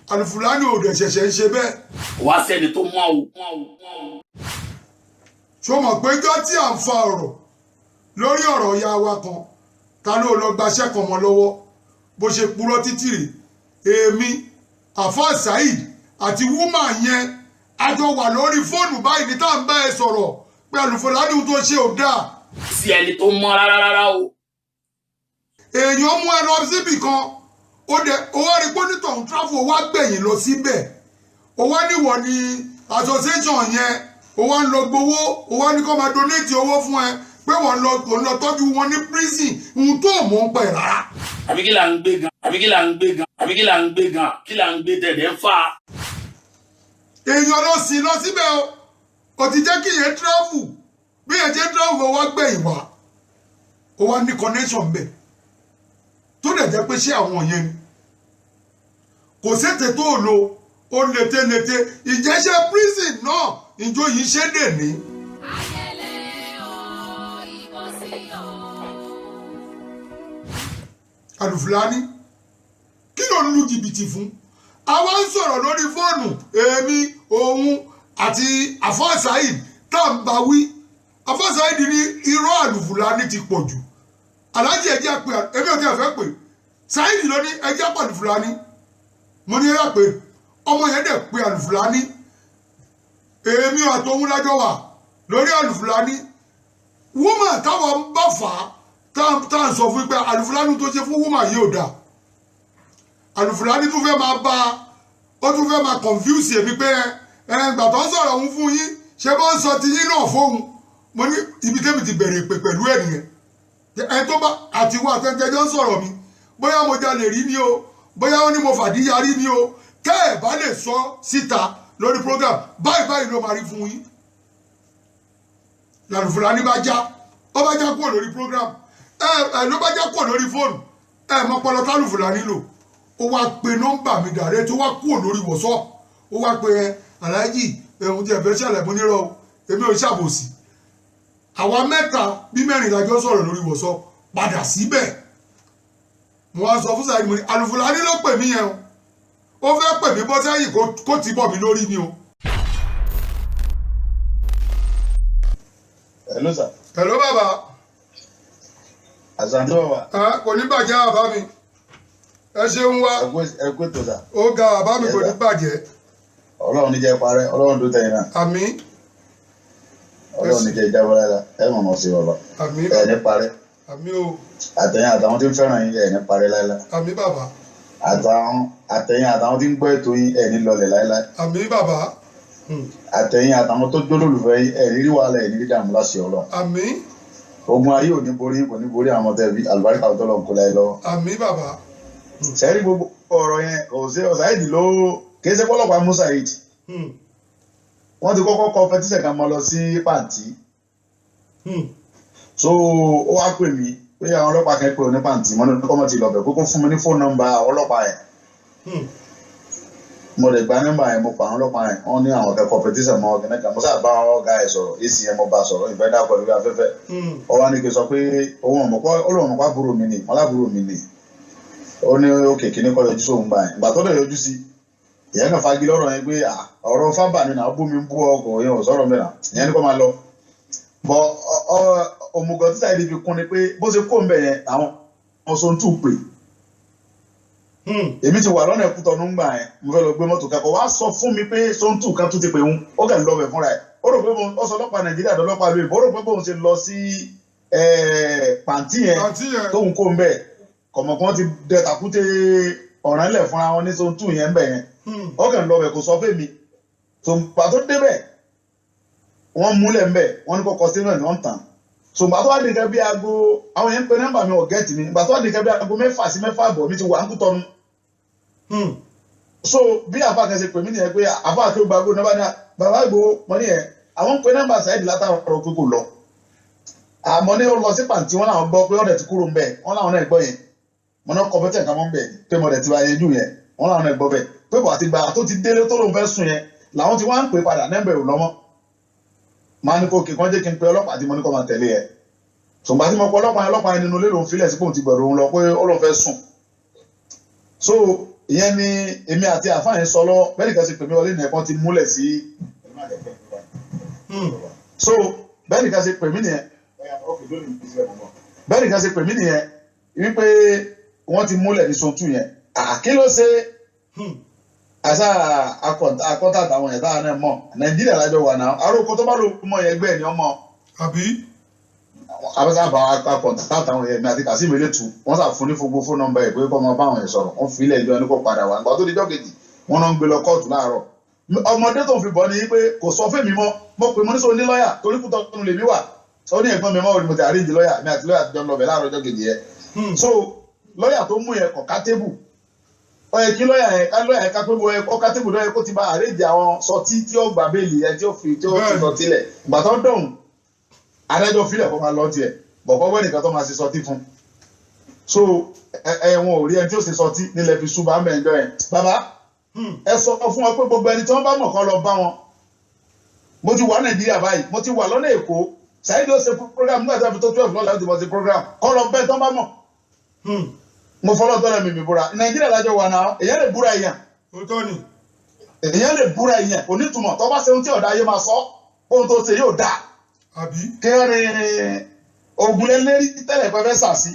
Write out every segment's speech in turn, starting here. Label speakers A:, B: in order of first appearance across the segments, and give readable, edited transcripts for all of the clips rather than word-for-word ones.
A: Alufulani ò dẹ̀ ṣẹ̀ṣẹ̀ ń ṣe bẹ́ẹ̀.
B: Wá sẹ́ni tó mọ́ o.
A: Ṣó mọ̀ pé jọ́ tí à ń fa ọ̀rọ̀ lórí ọ̀rọ̀ ìyá wa kan ta ló lọ gbaṣẹ́ kan mọ́ lọ́wọ́ bó ṣe purọ́ títì rè èmi Àfáà Saheed àti wúmà yẹn a jọ wà lórí fóònù báyìí ní tá à ń bá ẹ sọ̀rọ̀ pé Alufulani tó ṣe ò dáa.
B: Sí ẹni tó mọ́ rárá o.
A: Èèyàn mú ẹ lọ síbì kan ó wá rí pọ́nítọ̀ ń tráfù ó wá gbẹ̀yìn lọ síbẹ̀ ó wá níwọ̀ ní association yẹn ó wá ń lọ gbowó ó wá ní kó máa donate owó fún ẹ pé wọ́n lọ tọ́jú wọn ní prison ohun tó mọ̀ ń pẹ̀ rárá.
B: Àbí kí là ń gbé gan kí là ń gbé dẹ̀dẹ̀ fà.
A: Èèyàn lọ sí lọ síbẹ̀ ó ti jẹ́ kí yẹn tráfù bí yẹn jẹ́ tráfù ó wá gbẹ̀yìn wá ó wá ní connection bẹ̀ tó dẹ̀ jẹ́ pé ṣé àwọn yẹn ni kò sété tó lò ó létélété ìjẹ́ṣẹ́ prison náà ìjọ yìí ṣe dè ní. Alufulani kí ló ń lu jìbìtì fún àwa ń sọ̀rọ̀ lórí fóònù èmi òun àti Àfáà Saheed tá à ń bá wí Àfáà Saheed ní irọ́ Alufulani ti pọ̀ jù aláàjì ẹjẹ́ pé èmi ò tí ẹ fẹ́ pè Saheed ló ní ẹjẹ́ pọ̀ Alufulani mo ní ẹ̀yà pé ọmọ yẹn dẹ̀ pé Alufulani èmi àtòun lájọ wà lórí Alufulani wúmà táwọn ń bá fà á tá à ń sọ fún pé Alufulani tó ṣe fún wúmà yìí ò dáa Alufulani tún fẹ́ máa bá ó tún fẹ́ máa confuse èmi pé gbà tó ń sọ̀rọ̀ òun fún yín ṣé bó ń sọ ti yín náà fóun mo ní ibi tẹ́mi ti bẹ̀rẹ̀ ìpè pẹ̀lú ẹ̀ nìyẹn ẹ tó bá àtiwọ́ àtẹ́jọ́ ń sọ̀rọ̀ mi bóyá mo jalè rí ni o bóyá ó ní mo fàdíyà rí ni o kẹ́ ẹ̀ bá lè sọ síta lórí program báyìí ló máa rí fún yín Alufulani bá já ó bá já kúrò lórí program ló bá já kúrò lórí fóònù mọ pọlọ tá Alufulani lò ó wá pe nọ́mbà mi dàrẹ́ tó wá kúrò lórí WhatsApp ó wá pe aláàjì ẹ̀hún tí ẹ̀fẹ́ ṣẹlẹ̀ mú nírọ̀ èmi ò ṣàbòsí àwa mẹ́ta bí mẹ́rin lájọ́ sọ̀rọ̀ lórí WhatsApp padà síbẹ̀ mo wá sọ fún Saheed mo ní Alufulani ló pè mí yẹn ó fẹ́ pè mí bọ́ sẹ́yìn kó ti bọ̀ mí lórí ni o.
C: Hello sir.
A: Hello bàbá.
C: Àṣàntó bàbá.
A: Kò ní bàjẹ́ bàbá mi ẹ ṣeun wá.
C: Ẹ kú ètò sà.
A: Ó ga bàbá mi kò ní bàjẹ́.
C: Ọlọ́run ní jẹ́ parẹ́ Ọlọ́run tó tẹ̀yìn náà.
A: Àmín.
C: Ọlọ́run ní jẹ́ jábọ́ lára ẹ mọ̀mọ́ sí bàbá.
A: Àmín.
C: Ẹ ní parẹ́.
A: Àmín o.
C: Àtẹ̀yìn àtàwọn tí ń fẹ́ràn yín ẹ ní parẹ́ láéláé.
A: Àmín bàbá.
C: Àtẹ̀yìn àtàwọn tí ń gbọ́ ètò yín ẹ ní lọlẹ̀ láéláé.
A: Àmín bàbá.
C: Àtẹ̀yìn àtàwọn tó jólólùfẹ́ yín ẹ ní rí wàhálà ẹ ní rí dààmú láṣẹ Ọlọ́run.
A: Àmín.
C: Ogun ayé ò ní borí kò ní borí àwọn tẹ̀bí àlùbáríkà ọ̀tọ́lọ̀ ń kó láyé lọ́wọ́.
A: Àmín bàbá.
C: Sẹ́rí gbogbo ọ̀rọ̀ yẹn kò sí Saheed ló kì í ṣe pọ́lọ́pàá mú Saheed. Wọ́n ti kọ́kọ́ kọ fẹtíṣẹ̀ kan mọ́ lọ sí pàǹtí. So ó wá pè mí pé àwọn ọlọ́pàá kan pè ó ní pàǹtí wọ́n ní kọ́mọ́ ti lọ bẹ̀ kókó fún mi ní fóònù nọ́mbà àwọn ọlọ́pàá yẹn. Mo lè gba nọ́mbà yẹn mo pa àwọn ọlọ́pàá yẹn wọ́n ní àwọn akẹ́kọ̀ọ́ fẹtíṣẹ̀ mọ́ ọ̀gẹ̀ náà mo sábà bá ọ̀gá ẹ̀ sọ̀rọ̀ èsì yẹn mo bá sọ̀rọ̀ ìfẹ́ dà pẹ̀lú afẹ́fẹ́. Ó wá ní kí n sọ pé òun ọ̀mọ̀pá àbúrò mi ni mọ́lábúrò mi ni ó ní òkè kíní kọ́ yọjú sóhun gbà yẹn ìgbà tó lè yọjú sí ìyẹn kan fagi lọ́rọ̀ yẹn pé ọ̀rọ̀ fábà ni náà bú mi ń bú ọkọ̀ yẹn ò sọ̀rọ̀ mẹ́ra ìyẹn ní kó máa lọ bọ́ òmùgọ̀ tí Saheed fi kún ni pé bó ṣe kó ń bẹ̀ yẹn àwọn ọ̀sán tún pè èmi ti wà lọ́nà Ẹ̀kútọ́nù ń gbà yẹn mo fẹ́ lọ gbé mọ́tò kẹ́kọ̀ọ́ wá sọ fún mi pé sọ́ńtù kan tún ti pè ń ó kẹ́ ń lọ bẹ̀ fúnra ẹ̀ ó rò pé ó sọ ọlọ́pàá Nàìjíríà dọ́lọ́pàá lóyìnbó ó rò pé bóun ṣe lọ sí pàǹtí yẹn tóun kó ń bẹ̀ kọ̀mọ̀kan ti dẹ tàkúté ọ̀ràn ilẹ̀ fúnra wọn ní sọ́ńtù yẹn ń bẹ̀ yẹn ó kẹ́ ń lọ bẹ̀ kò sọ fẹ́ mi tòǹpà tó débẹ̀ wọ́n múlẹ̀ ń bẹ̀ wọ́n ní kọ́kọ́ sínú ẹ̀ ní wọ́n tàn tòǹpà tó wà ní kẹ́ bí aago àwọn yẹn ń pe nọ́mbà mi ọ̀gẹ́tì mi ìgbà tó wà ní kẹ́ bí aago 6 sí 7 àbọ̀ mi ti wà ń Kútọ́nù so bí àfa kan ṣe pè mí nìyẹn pé àfa àti ògbàgbó náà bá ní bàbá Ìgbòho mọ nìyẹn àwọn ń pe nọ́mbà Saheed látàrọ pé kò lọ àmọ́ ní ó lọ sí pàǹtí wọn làwọn gbọ́ pé ọ̀dẹ̀ ti kúrò ń bẹ̀ wọn làwọn náà gbọ́ yẹn wọn náà kọ bẹ́tẹ̀ kan mọ́ ń bẹ̀ pé mọ̀dẹ̀ ti wá yẹjú yẹn wọn làwọn náà gbọ́ bẹ̀ pé bọ̀ àti gbà tó ti délé tó lóun fẹ́ sùn yẹn làwọn ti wá ń pè padà nẹ́mbẹ̀ ò lọ́mọ́ máa ní kó kí wọ́n jẹ́ kí n pe ọlọ́pàá tí mo ní kó máa tẹ̀lé yẹn ṣùgbọ́n tí mo pọ ọlọ́pàá yẹn nínú ilé lòun filẹ̀ sí pé òun ti bẹ̀rù òun lọ pé ó lóun fẹ́ sùn so ìyẹn ni èmi àti àfáàyàn sọ lọ́wọ́ bẹ́ẹ̀ nìkan ṣe pè mí wọlé ní ẹ̀kan ti múlẹ̀ sí so bẹ́ẹ̀ nìkan ṣe pè mí nìyẹn bẹ́ẹ̀ nìkan ṣe pè mí nìyẹn wípé wọ́n ti múlẹ̀ ní Zone 2 yẹn kí ló ṣe àṣà akọ́tà àtàwọn yẹn táwọn náà mọ̀ Nàìjíríà lájọ wà náà aróko tó bá lò mọ̀ yẹn gbẹ́ ni ọmọ
A: àbí
C: abẹ́sàbà akọ́tà àtàwọn yẹn ní àti Kazeem Eletu wọ́n sà fún ní gbogbo fóònù nọ́mbà ẹ̀ pé kọ́ ọmọ báwọn yẹn sọ̀rọ̀ wọ́n fi ilẹ̀ ìjọ ẹni kó padà wá nígbà tó di jọ́kejì wọ́n náà ń gbé lọ kóòtù láàárọ̀ ọmọdé tó ń fi bọ́ ni pé kò sọ fún mi mọ́ mo pè mo ní sọ ní lọ́ọ̀yà torí kú tọ́nu lèmi wà ó ní ẹ̀gbọ́n mi mọ́ òní mo ti àríjì lọ́ọ̀yà mi àti lọ́ọ̀yà àtijọ́ ń lọ bẹ̀ láàárọ̀ jọ́kejì yẹn so lọ́ọ̀yà tó mú yẹn kọ̀ ká tébù ó yẹ kí lọ́ọ̀yà yẹn ká pé ó ká tébù lọ́ọ̀yà kó ti bá àríjì àwọn sọtí tí ó gbà béèlì yẹn tí ó fi sọtí lẹ̀ ìgbà tó dọ̀hùn adájọ́ filẹ̀ kó máa lọ tiẹ̀ bọ̀kọ́ wẹ́ nìkan tó máa ṣe sọtí fún so wọn ò rí ẹni tí ó ṣe sọtí nílẹ̀ fi ṣùgbọ́n àmì ẹ̀jọ́ yẹn bàbá ẹ sọ fún wọn pé gbogbo ẹni tí wọ́n bá mọ̀ kọ́ lọ bá wọn mo ti wà Nàìjíríà báyìí mo ti wà lọ́nà Èkó Saheed ó ṣe program nígbà tí a fi tó 12 lọ́la ó ti mọ̀ sí program kọ́ lọ bẹ́ẹ̀ tí wọ́n bá mọ̀ mo fọlọ́ tọ́lẹ̀ mi búra Nàìjíríà lájọ wà náà èyàn lè búra èyàn èyàn lè búra èyàn onítùmọ̀ tó bá ṣe ohun tí ọ̀dà ayé máa sọ ohun tó ṣe yóò dáa kí wọ́n rí ogun lẹ́lẹ́rí tẹ́lẹ̀ pẹ́ fẹ́ sàsí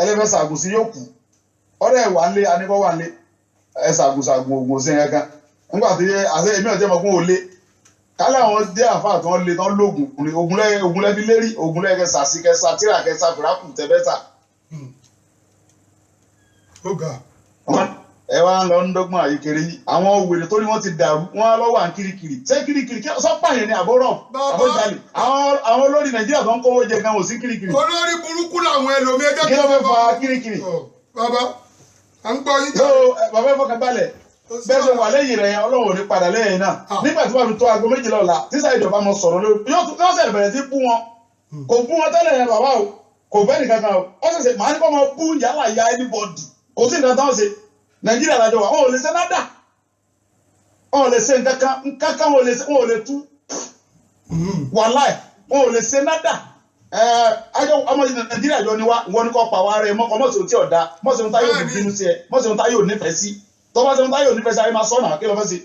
C: ẹlẹ́fẹ́ sàgùsí yóò kù ọ̀rẹ́ ẹ̀ wà ń lé aníkọ́ wà ń lé ẹ̀ sàgùsàgùn ogun sí ẹ̀ kan nígbà tí àṣẹ èmi ọ̀jẹ̀ mọ̀ fún òlé kálẹ̀ àwọn dé àfáà tí wọ́n lé tán lóògùn ogun lẹ́bí lérí ogun lẹ́kẹ́ sàsí kẹsà tíra kẹsà fìrákù tẹ́fẹ́sà. ẹ wá ń lọ ń dọ́gbọ́n àyíkéré yìí àwọn wèrè tó ní wọ́n ti dàrú wọ́n á lọ́wọ́ à ń kirikiri ṣé kirikiri sọ́pà yẹn ni àbọ̀rọ̀ àbọ̀jalè àwọn olórí Nàìjíríà tó ń kówó jẹ gan ò sí kirikiri.
A: olórí burúkú làwọn ẹlòmíín ẹjẹ
C: kí ló fẹ́ fa kirikiri.
A: bàbá à ń gbọ́ yín.
C: bàbá ẹ fọkàn balẹ̀ bẹ́ẹ̀ ṣe wà lẹ́yìn rẹ̀ yẹn Ọlọ́run ò ní padà lẹ́yìn náà nígbà tí wọ́n fi tó aago méjìlá ọ̀la tí Saheed ọba mọ sọ̀rọ̀ lórí yóò ṣe bẹ̀rẹ̀ sí bú wọn kò bú wọn tẹ́lẹ̀ yẹn bàbá o kò bẹ́ẹ̀ nìkan kan o ó ṣẹ̀ṣẹ̀ màá ní kọ́ mọ bú yálà ya anybody kò sí nǹkan táwọn ṣe Nàìjíríà lájọ wà wọn ò lè ṣe nádà wọn ò lè ṣe nǹkan wọn ò lè tú wàláì wọn ò lè ṣe nádà ajọ ọmọ Nàìjíríà jọ ni wọn ní kọ́ pa wá rẹ mọ́kàn mọ́sẹ̀ tí ọ̀dà mọ́sẹ̀ táyé ò ní bínú sí ẹ mọ́sẹ̀ táyé ò nífẹ̀ẹ́ sí tọ́ba ṣe táyé ò nífẹ̀ẹ́ sí ayé máa sọ̀nà kí ló fẹ́ sí.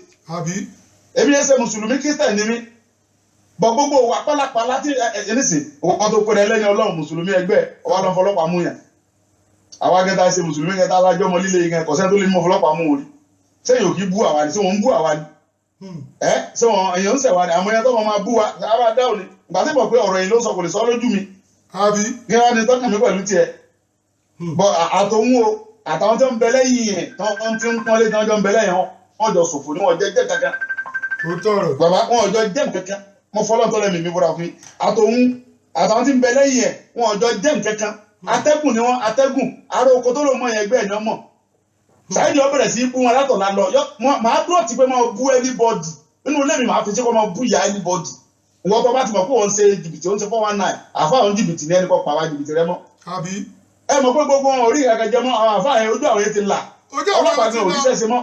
C: èmi yẹn ṣe mùsùlùmí Kírísítẹ̀nì ni mí bọ̀ gbogbo wà pálapàla tí ẹnìsì wọn tó pèrè ẹlẹ́ni Ọlọ́run mùsùlùmí ẹgbẹ́ ọwọ́ àlọ́ fọlọ́pàá mú yàn àwọn akẹta ṣe mùsùlùmí kẹta alájọ ọmọ líle yìí kọsẹ tó lè mú ọlọ́pàá mú orí sẹ́yìn òkì bú àwa ni ṣé wọn ń bú àwa ni ṣé wọn èèyàn ń ṣẹ̀wá ni àwọn ẹyẹ tó wọn máa bú wa ara dáhùn ni ìgbà tí mo pé ọ̀rọ̀ yìí ló sọ kò lè sọ lójú mi kí wọn ni tọkàn mi pẹ̀lú tiẹ̀ bọ àtòun o àtàwọn tó ń bẹ lẹ́yìn yẹn tó ń ti ń pọ́nlé tí wọ́n jọ ń bẹ lẹ́yìn wọn jọ ṣòfò ni wọn jẹ kankan bàbá wọn jọ jẹ kankan mo fọlọ́ tọ́lẹ̀ mi búra fún yín àtàwọn tí ń bẹ lẹ́yìn yẹn wọn jọ jẹ kankan atẹ́gùn ni wọ́n atẹ́gùn ará oko tó ló mọ yẹn ẹgbẹ́ ẹ̀ náà mọ̀ Saheed ó bẹ̀rẹ̀ sí í bú wọn látọ̀lá lọ màá dúró ti pé máa bú anybody nínú ilé mi màá fi ṣe kó máa bú ìyá anybody wọ́n tó bá ti mọ̀ pé wọ́n ṣe jìbìtì ó ń ṣe 419 àfa àwọn jìbìtì ní ẹni kọ́ pa wá jìbìtì rẹ mọ́. ẹ mọ̀ pé gbogbo wọn orí ìkàkẹ́ jẹ mọ́ àwọn àfa yẹn ojú àwọn yẹn ti là ọlọ́pàá kan ò ríṣẹ́ ṣe mọ́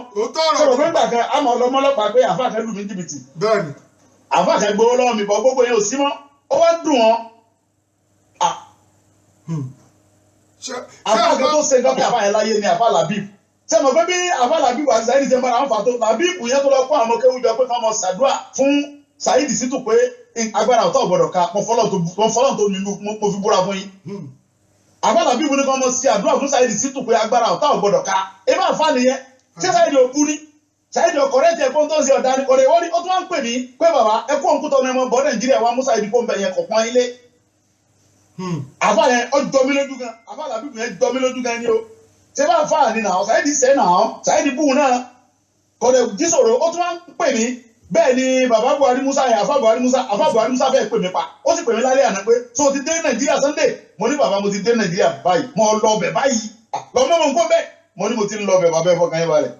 C: sọ̀rọ̀ pé gbà kan àmọ́ ọlọ́mọlọ́pàá pé àfa kan lù mí jìbìtì àfa kan gbowó lọ́wọ́ mi bọ́ gbogbo yẹn ò sí mọ́ ó wá dùn wọn. àfa kan tó ṣe nǹkan pé àfa yẹn láyé ni àfa Labib ṣé mo pé bí àfa Labib àti Saheed ṣe ń bára wọn fà tó Labib yẹn tó lọ kó àwọn kéwùjọ pé káwọn ṣàdúrà fún Saheed Shittu pé agbára ọ̀tá ọ̀gbọ̀dọ̀ ká mo fọlọ́ tó mi mo fi búra fún yín àfa Labib ní kí wọ́n ṣe àdúrà fún Saheed Shittu pé agbára ọ̀tá ọ̀gbọ̀dọ̀ ká ẹ máa fa nìyẹn ṣé Saheed ò bú ní Saheed ọkọ̀rẹ́ tẹ kó tó ń ṣe ọ̀dà ní ọ̀rẹ́ wọ́n ní ó tún wá ń pè mí pé bàbá ẹ kó òǹkú tọ́ ní ọmọ bọ́ Nàìjíríà wa mú Saheed kó ń bẹ yẹn kọ̀ọ̀kan ilé àfa yẹn ó jọ mí lójú gan àfa Labib yẹn jọ mí lójú gan ni o ṣé bá fa ni náà Saheed sẹ́ náà Saheed bú náà kọ̀dẹ̀ jísòrò ó tún wá ń pè mí bẹ́ẹ̀ ni bàbá Buhari Musa yẹn àfa Buhari Musa bẹ́ẹ̀ pè mí pa ó sì pè mí lálẹ́ àná pé so o ti dé Nàìjíríà Sunday mo ní bàbá mo ti dé Nàìjíríà báyìí mo lọ bẹ̀ báyìí lọ́mọ mo ń kó bẹ́ẹ̀ mo ní mo ti ń lọ bẹ̀ bàbá ẹ̀ fọkàn yín balẹ̀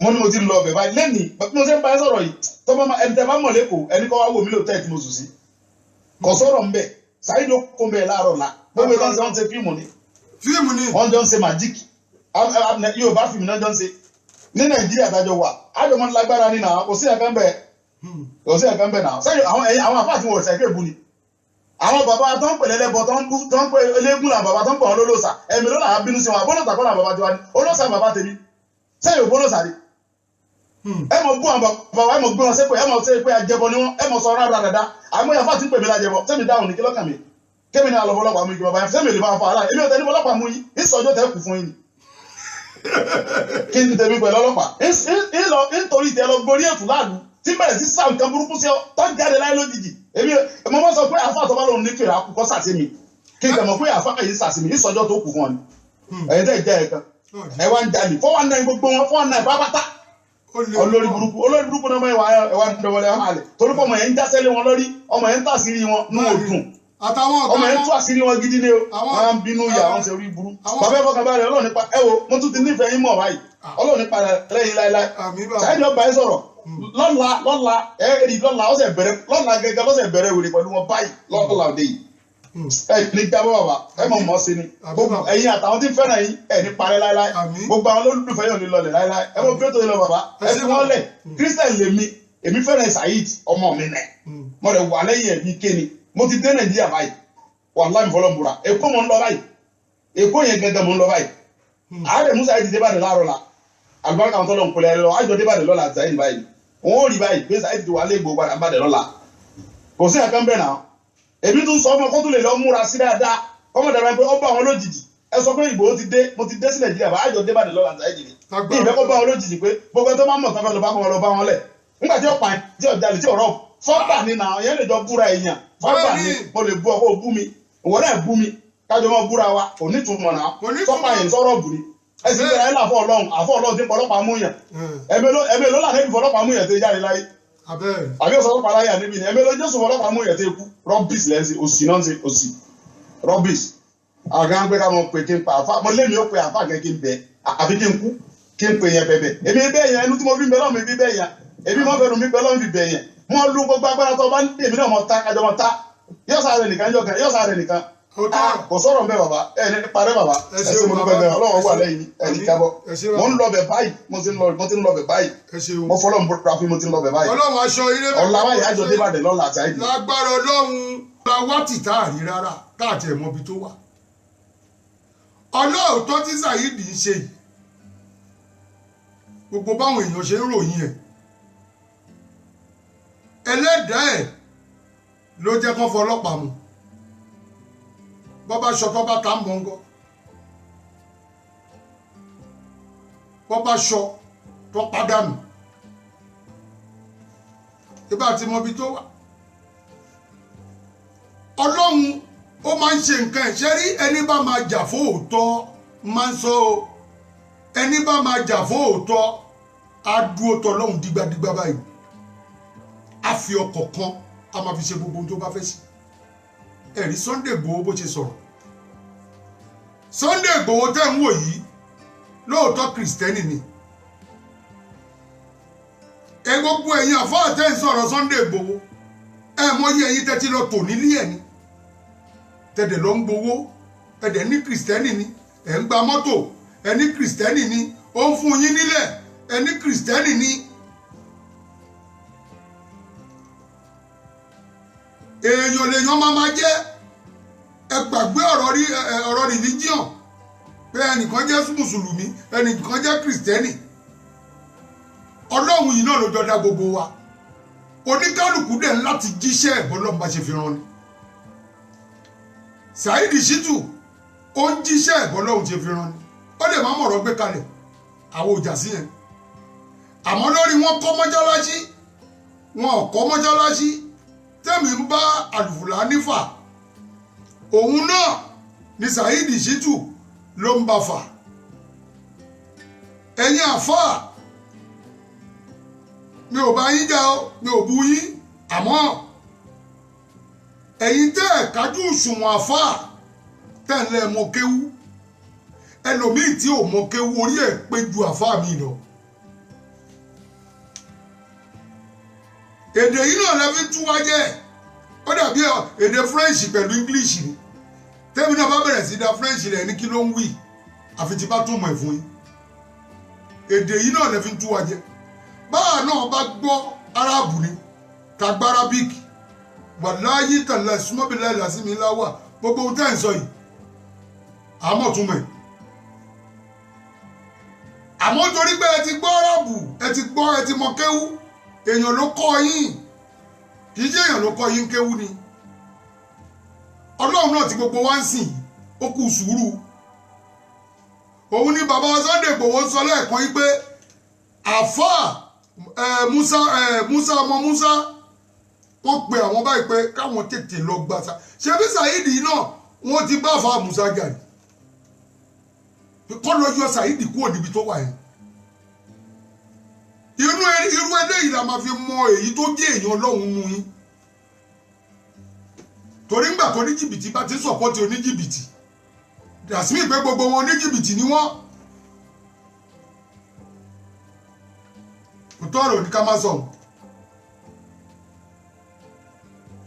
C: mo ní mo ti ń lọ bẹ̀ báyìí lẹ́nìí bí mo ṣe ń bá ẹ sọ̀rọ̀ yìí tọ́mọ ẹni tẹ́ bá mọ̀ lẹ́kọ̀ọ́ ẹni kọ́ wá wò mí lò tẹ́ẹ̀ tí mo sùn sí kò sọ̀rọ̀ ń bẹ̀ Saheed ó kó ń bẹ̀ láàárọ̀ la gbogbo ìtàn ṣe wọ́n ṣe fíìmù ni wọ́n jọ ń ṣe magic Yorùbá fíìmù náà jọ ń ṣe ní Nàìjíríà dájọ́ wà ájọmọ́ lágbára ní náà kò sí ẹ̀kan bẹ̀ náà sẹ́yìn àwọn àfáà tí wọ́n ṣe kéèbù ni àwọn bàbá tó ń pè lẹ́lẹ́bọ tó ń pè eléégún là bàbá tó ń pè wọn lólòsà ẹ̀mí ló làá bínú sí wọn àbólòsà kọ́ là bàbá tiwa ni olóòsà bàbá tèmi sẹ́yìn ògbóná sáré ẹ mọ̀ bú àwọn bàbá ẹ mọ̀ gbé wọn sépè ẹ mọ̀ sẹ́ pé àjẹbọ ni wọn ẹ mọ̀ sọ rárá dáadáa àmọ́ yàtọ̀ tí ń pè mí lájẹbọ sẹ́mi dáhùn ní kí lọ́kàn mi kémi ní alọ́ ọlọ́pàá mú igi bàbá yẹn sẹ́mi lè máa fa ara èmi ò tẹ́ ní ọlọ́pàá mú yín ìsọjọ́ tẹ́ kù fún yín kí n tẹ̀mí pẹ̀lú ọlọ́pàá nítorí tẹ lọ gborí ètò láàlú tí bẹ̀rẹ̀ sí sáà nǹkan burúkú sí ọ tó ń jáde láyé lójijì èmi mo mọ̀ sọ pé àfa àtọ́bá lòun ní fèrè àkùkọ sàtì mi kí n tẹ̀ mọ̀ pé àfa yìí sàtì mi ìsọjọ́ tó kù fún ọ ni ẹ̀yin tẹ́ ìjẹ́ ẹ̀kan ẹ wá ń jalè 419 gbogbo wọn 419 pápátá olórí burúkú náà mọ̀ ẹ̀wà ń dọ̀wọ́lẹ̀ wọn àlẹ̀ torí pé ọmọ yẹn ń jásẹ́lé wọn lórí ọmọ yẹn ń tàṣírí wọn ní òdùn ọmọ yẹn tú àṣírí wọn gidi ni o wọn ń bínú ìyá wọn ṣe orí burú bàbá ẹ̀fọ́ kan bá rẹ̀ ọlọ́run nípa ẹ wo mo tún ti nífẹ̀ẹ́ yín mọ̀ báyìí ọlọ́run nípa rẹ̀ lẹ́yìn láéláé sáyẹ́dì ọba yẹn sọ̀rọ̀ lọ́la ẹ̀ẹ́dì lọ́la ọ̀sẹ̀ bẹ̀rẹ̀ lọ́la gẹ́gẹ́ lọ́sẹ̀ bẹ̀rẹ̀ wèrè pẹ̀lú wọn báyìí lọ́la òde yìí ẹ ní jábọ̀ bàbá ẹ mọ̀ mọ́ sí ni ẹ̀yin àtàwọn tí ń fẹ́ràn yín ẹ̀ ní parẹ́ láéláé gbogbo àwọn olólùfẹ́ yóò ní lọlẹ̀ láéláé ẹ mọ̀ fẹ́ tó yẹ lọ bàbá ẹ fi wọ́n lẹ̀ Christian lèmi èmi fẹ́ràn Saheed ọmọ mi nẹ̀ mo rẹ̀ wà lẹ́yìn ẹ̀mí kéni mo ti dé Nàìjíríà báyìí wàláhì fọlọ́mùra Èkó mo ń lọ báyìí Èkó yẹn gẹ́gẹ́ mo ń lọ báyìí àárẹ̀ Musa Saheed dé báyìí láàárọ̀ la àlùbáríkà àwọn tó lọ ń kulẹ̀ lọ àjọ dé báyìí lọ́la Saheed báyìí wọn ò rí báyìí pé Saheed ti wà lẹ́gbọ̀ọ́ padà báyìí lọ́la kò sí ẹ̀kan bẹ́ẹ̀ náà èmi tún sọ ọmọ kó tún lè lọ múra sí dáadáa ọmọ dàbí pé ó bá wọn lójijì ẹ sọ pé Ìgbòho ti dé mo ti dé sí Nàìjíríà bá àjọ dé báyìí lọ́la Saheed ni bí ìfẹ́ kó bá wọn lójijì pé gbogbo tó máa ń mọ̀ tán fẹ́ lọ bá wọn lẹ̀ nígbà tí ó pa tí ó jalè tí ó rọ̀ fọ́gbà ni nà yẹn lè jọ búra èèyàn fọ́gbà ni mo lè bú ọ kó bú mi ìwọ náà bú mi kájọ mọ búra wa kò ní túmọ̀ náà sọ́pà yẹn sọ̀rọ̀ bù ni ẹ sì gbéra ẹ là fọ́ Ọlọ́run tí ń pọlọ́pàá mú yàn ẹ̀mẹ́ ló là níbi fọlọ́pàá mú yàn tó jáde láyé àbí ọ̀sán ọlọ́pàá láyé àníbi ni ẹ̀mẹ́ ló Jésù fọlọ́pàá mú yàn tó kú rọ́bìs lẹ́sìn òsì náà ń ṣe òsì rọ́bìs àgàn pé ká mọ pé kí n pa àfa mo lé mi ó pe àfa kẹ́ kí n bẹ àfi kí n kú kí n pe yẹn bẹ̀bẹ̀ èmi bẹ́ẹ̀ yẹn ẹnu tí mo fi ń bẹ lọ́mọ mi bẹ́ẹ̀ yẹn èmi mọ́ fẹ́ nu mi bẹ lọ́mọ fi bẹ̀ yẹn mo lu gbogbo agbára tó bá ní èmi náà mọ ta kájọ mọ ta yọ́sà rẹ̀ nìkan kò sọ̀rọ̀ mbẹ́ bàbá ẹ̀ ní parẹ́ bàbá ẹ ṣe mo dúpẹ́ bẹ́ẹ̀ Ọlọ́run wà lẹ́yìn ẹ̀ ní jábọ̀ mo ń lọ bẹ̀ báyìí mo ti ń lọ bẹ̀ báyìí mo fọlọ́ mo búra fún mo ti ń lọ bẹ̀ báyìí
B: Ọlọ́run aṣọ ilé bẹ́ẹ̀
C: ọ̀la wáyé àjọ débàdàn lọ́la àti àìdí.
B: lágbára Ọlọ́run la wá tì tá a rí rárá tá a tiẹ̀ mọ ibi tó wà Ọlọ́run tó ti Saheed ń ṣe yìí gbogbo báwọn èèyàn ṣe ń ròyìn ẹ̀ ẹlẹ́dàá ẹ̀ ló jẹ́ kán fọlọ́pàá mu bọ́bá ṣọ tó bá ta ń bọ̀ngọ́ bọ́bá ṣọ tó pàdánù ibà tí mo bí tó wà Ọlọ́run ó máa ń ṣe nǹkan ẹ̀ ṣe rí ẹni bá máa jà fún òótọ́ máa ń sọ ẹni bá máa jà fún òótọ́ á dúró tọ́ lọ́hùn dígbàdígbà báyìí á fi ọkọ̀ kan a máa fi ṣe gbogbo ohun tó bá fẹ́ ṣe ẹ̀rí Sunday Igboho bó ṣe sọ̀rọ̀ Sunday Igboho tẹ́ ń wò yìí lóòótọ́ kìrìsìtẹ́nì ni ẹ gbogbo ẹ̀yin àfáà tẹ́ ń sọ̀rọ̀ Sunday Igboho ẹ mọyì ẹ̀yin tẹ́tí lọ tò nílé ẹ̀ ni tẹ̀dẹ̀ lọ ń gbowó ẹ̀dẹ̀ ní kìrìsìtẹ́nì ni ẹ̀ ń gba mọ́tò ẹ̀ ní kìrìsìtẹ́nì ni ó ń fún yín nílẹ̀ ẹ̀ ní kìrìsìtẹ́nì ni. èèyàn lèèyàn máa jẹ́ ẹ gbàgbé ọ̀rọ̀ religion pé ẹnìkan jẹ́ mùsùlùmí ẹnìkan jẹ́ kìrìsìtẹ́nì Ọlọ́run yìí náà ló jọ dá gbogbo wa oníkálùkù dẹ̀ láti jíṣẹ́ ẹ̀bọ́n lọ́mọ bá ṣe fi rán ni Saheed Shittu ó ń jíṣẹ́ ẹ̀bọ́n lọ́hùn ṣe fi rán ni ó lè má mọ̀rọ̀ gbé kalẹ̀ àwọn òjà sí yẹn àmọ́ lórí wọn kọ́ mọ́ṣáláṣí wọn ò kọ́ mọ́ṣáláṣí tẹ́mi ń bá àlùfùlà nífà òun náà ni Saheed Shittu ló ń bá fà ẹ̀yin àfáà mi ò bá yín jà ó mi ò bú yín àmọ́ ẹ̀yin tẹ́ ẹ̀ kájú òṣùwọ̀n àfáà tẹ̀lé mọ kéwú ẹlòmíì tí ò mọ kéwú orí ẹ̀ pé ju àfáà mi lọ èdè yìí náà lẹ́fí tú wá jẹ́ ó dàbí èdè French pẹ̀lú English ni tẹ́mi náà bá bẹ̀rẹ̀ sí da French rẹ̀ ní kí ló ń wí àfi tí bá tún mọ̀ ẹ̀ fún yín èdè yìí náà lẹ́fí tú wá jẹ́ báà náà bá gbọ́ Árábù ni tàgbà Arabic wàláyé tàlà ìsúmọ́bìlá ìlàsími láwà gbogbo ohun tẹ́ ń sọ yìí àmọ́ tún mọ̀
A: àmọ́ torí pé ẹ ti gbọ́ rọ́ọ̀bù ẹ ti mọ kéwú èèyàn ló kọ́ yín kì í ṣe èèyàn ló kọ́ yín kéwú ni ọlọ́run náà tí gbogbo wa ń sìn ó kù sùúrù òun ni bàbá Sunday Igboho sọ lẹ́ẹ̀kan yí pé àfáà Musa ọmọ Musa wọ́n pe àwọn báyìí pé káwọn tètè lọ gbàsá ṣe bí Saheed náà wọ́n ti bá àfáà Musa jà ní kọ́ lọ yọ Saheed kúrò níbi tó wà yẹn irú eléyìí la máa fi mọ èyí tó jẹ́ èèyàn ọlọ́run nu yín torí ńgbà tó ní jìbìtì bá ti sọ̀pọ̀tì oníjìbìtì dàsímì pé gbogbo wọn oníjìbìtì ni wọ́n kò tọrọ ní ká má sọ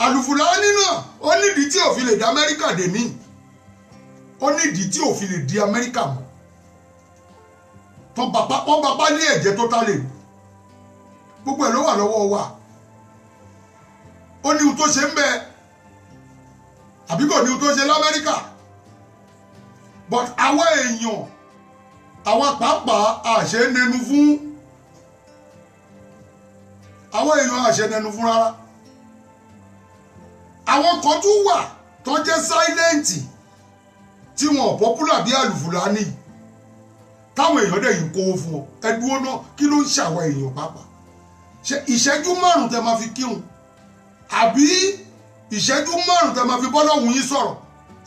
A: Al-Fulani náà ó nídìí tí òfin lè di Amẹ́ríkà dè ní ó nídìí tí òfin lè di Amẹ́ríkà mọ́ wọ́n bàbá ní ẹ̀jẹ̀ tó tálẹ̀ gbogbo ẹ̀ ló wà lọ́wọ́ wa ó ní ohun tó ṣe ń bẹ àbí kò ní ohun tó ṣe l'Amẹ́ríkà but àwa èèyàn àwa pàápàá àṣẹ nẹnu fún àwa èèyàn àṣẹ nẹnu fún rárá àwọn kan tún wà tó jẹ́ sáílẹ́ǹtì tí wọn popular bí Al-Fulani táwọn èèyàn dẹ̀ yìí ń kówó fún ọ ẹdúró náà kí ló ń ṣàwọn èèyàn pàápàá ṣe ìṣẹ́jú márùn-ún tẹ máa fi kírun àbí ìṣẹ́jú márùn-ún tẹ máa fi bọ́lọ́hùn yín sọ̀rọ̀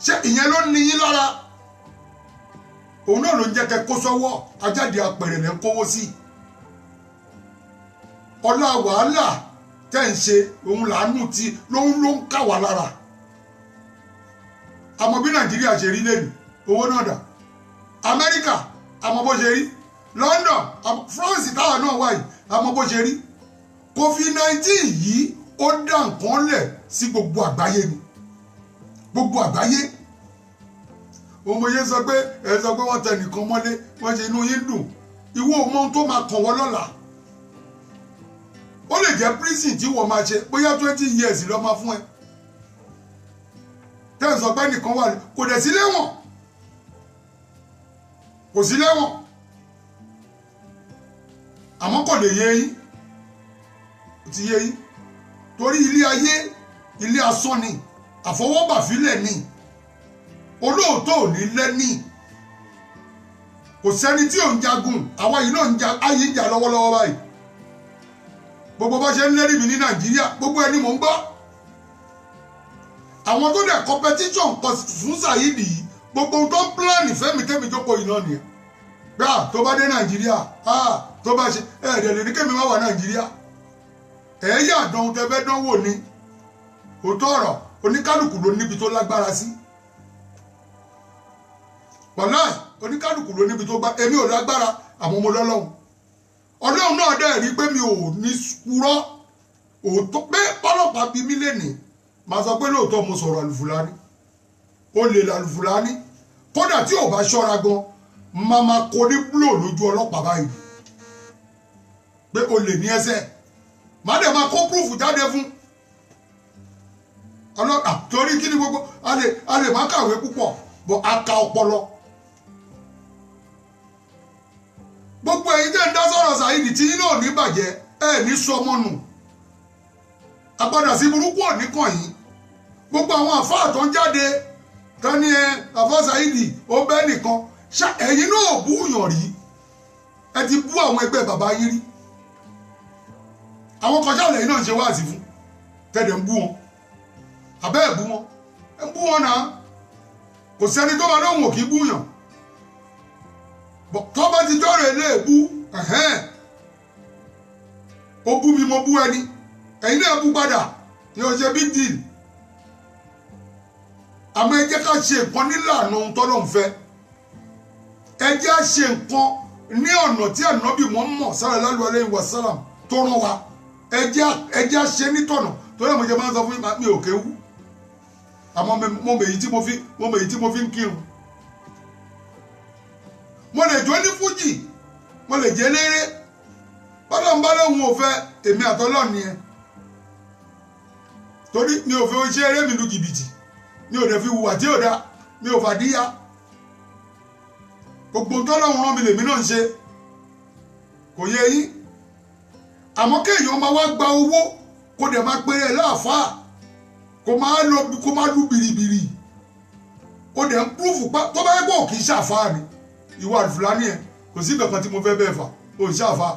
A: ṣé ìyẹn ló ní yín lára òun náà ló ń jẹ́ kẹ́ kó sọ́wọ́ ajáde apẹ̀rẹ̀ lẹ́ ń kówó sí ọlá wàhálà tẹ́ ń ṣe òun làánú tí ló ń kà wá lára àmọ́ bí Nàìjíríà ṣe rí lẹ́nu owó náà dà Amẹ́ríkà àmọ́ bó ṣe rí London France táwa náà wáyé àmọ́ bó ṣe rí COVID-19 yìí ó dá nǹkan lẹ̀ sí gbogbo àgbáyé ni gbogbo àgbáyé òmòye sọ pé wọ́n tẹ nìkan mọ́lé wọ́n ṣe inú yín dùn ìwọ ò mọ ohun tó máa kàn wọ́n lọ́la ó lè jẹ́ prison tí wọ́n máa ṣe bóyá 20 years ló máa fún ẹ tẹ́ ń sọ pé nìkan wà kò dẹ̀ sí lẹ́wọ̀n kò sí lẹ́wọ̀n àmọ́ kò lè yé yín kò ti yé yín torí ilé ayé ilé asán ni àfọwọ́bàfílẹ̀ ni olóòótọ́ ò ní lẹ́ni kò sẹ́ni tí ò ń jagun àwa yìí náà ń ja ayé ń jà lọ́wọ́lọ́wọ́ báyìí gbogbo bá ṣe ń lérí mi ní Nàìjíríà gbogbo ẹni mò ń gbọ́ àwọn tó dẹ̀ competition fún Saheed yìí gbogbo tó ń plan fẹ́mi tẹ́mi jókòó yìí náà nìyẹn gbà tó bá dé Nàìjíríà tó bá ṣe ẹ̀ẹ́dẹ̀ lè ní kémi má wà Nàìjíríà ẹ̀ẹ́yà àdánwò tẹ fẹ́ dánwò ni òótọ́ ọ̀rọ̀ oníkálùkù ló níbi tó lágbára sí wàlá oníkálùkù ló níbi tó gbá èmi ò lágbára àmọ́ mo lọ́lọ́hun Ọlọ́run náà dẹ̀ rí pé mi ò ní purọ́ òótọ́ pé ọlọ́pàá bí mí lẹ́nìí màá sọ pé lóòótọ́ mo sọ̀rọ̀ Al-Fulani ó lè Al-Fulani kódà tí ò bá ṣọ́ra gan máa kó ní búlò lójú ọlọ́pàá báyìí pé o lè ní ẹsẹ̀ màá dẹ̀ máa kó púrúfù jáde fún ọlọ́pàá torí kí ni gbogbo a lè má kàwé púpọ̀ bọ́ a ka ọpọlọ gbogbo ẹ̀yin tẹ́ ń dá sọ̀rọ̀ Saheed tí yín náà ní bàjẹ́ ẹ̀ ní sọmọnù àpadà sí burúkú òní kàn yín gbogbo àwọn àfáà tó ń jáde tani àfáà Saheed ó bẹ́ nìkan ẹ̀yin náà bú yàn rí ẹ ti bú àwọn ẹgbẹ́ bàbá yín rí àwọn kan ṣàlẹ̀ yín náà ń ṣe wáàsí fún tẹ̀dẹ̀ ń bú wọn àbẹ́ ẹ̀ bú wọn ẹ̀ ń bú wọn náà kò sẹ́ni tó bá lóhùn òkì bú yàn tó bá ti jọ́rọ̀ ilé èbú ó bú mi mo bú ẹni ẹ̀yin náà bú padà ní ọjọ́ big deal àmọ́ ẹ jẹ́ ká ṣe nǹkan nílànà ohun tọ́lọ́ ń fẹ́ ẹ jẹ́ á ṣe nǹkan ní ọ̀nà tí ànábì Muhammad sallallahu alaihi wasallam tó rán wa ẹ jẹ́ á ṣe nítọ̀nà tó yẹ mo jẹ́ máa ń sọ fún mi ò kéwú àmọ́ mo mèyí tí mo fi ń kírun mo lè jó ní fújì mo lè jẹ́ léré bọ́lá ń bá lóhun ò fẹ́ èmi àtọ́lọ́ nìyẹn torí mi ò fẹ́ ṣe eré mi lu jìbìtì mi ò dẹ̀ fi hùwà tí ò dá mi ò fàdíyà gbogbo tọ́lọ́hun rán mi lèmi náà ń ṣe kò yé yín àmọ́ kéèyàn máa wá gba owó kó dẹ̀ máa pèrè láàfáà kó máa lu bìrìbìrì ó dẹ̀ ń púrúfù pa tó bá yẹ kó kì í ṣàfáà ni ìwà àlùfùlání ẹ̀ kò sí kankan tí mo fẹ́ bẹ́ẹ̀ fà ó ṣàfáà